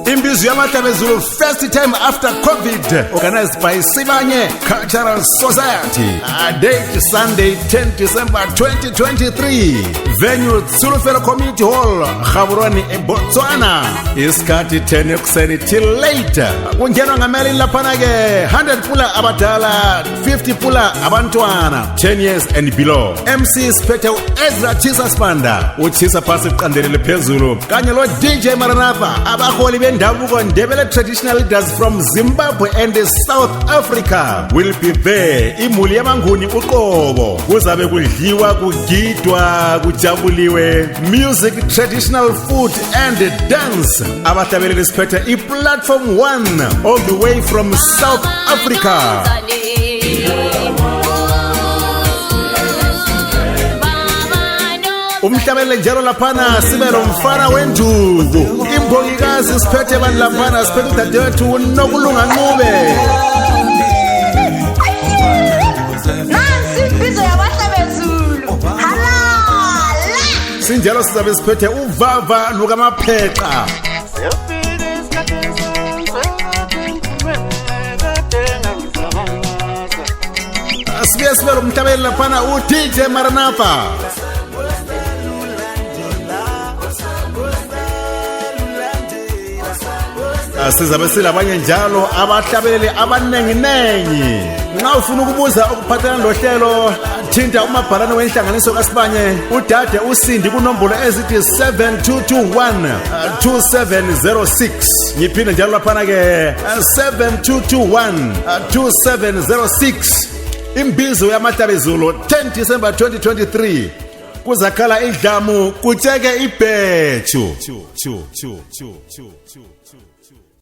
Imbizo YaMahlabezulu first time after COVID, organized by Sibanye Cultural Society. Date Sunday 10 December 2023. Venue Tsulufelo Community Hall, Gaborone, Botswana. Iskati 10 ekuseni till later. Kungenwa ngamali lapana ke 100 pula abadala, 50 pula abantwana, 10 years and below. MC Spete Ezra Chisa Spanda, uchisa pasi qandelele phezulu. Kanye lo DJ Maranatha, abaholi bendabuko Ndebele traditional leaders from Zimbabwe and South Africa will be there. Imuli yamanguni uqobo. Kuzabe kudliwa, kugidwa, kujabuliwe. Music, traditional food and dance. Abahlabeleli siphethe i-platform 1 all the way from South Africa. Umhlabelele njalo laphana sibelo mfana wenduku. Imbongikazi siphethe abantu laphana siphethe udadewethu Nokulunga Ncube. Nansi Imbizo YaMahlabezulu. Halala. Sinjalo sizabe siphethe uVava nokaMapheqa. Asibe sibelo umhlabelele laphana uDJ Maranatha. Sizabe silabanye njalo abahlabeleli abanenginengi. Nxa ufuna ukubuza ukuphathana lohlelo, thinta umabhalane wenhlanganiso kaSibanye uDade uSindi kunombolo ezithi 7221 2706. Ngiphinde njalo laphana ke 7221 2706. Imbizo YaMahlabezulu 10 December 2023. Kuzakhala idlamu kutsheke ibhechu.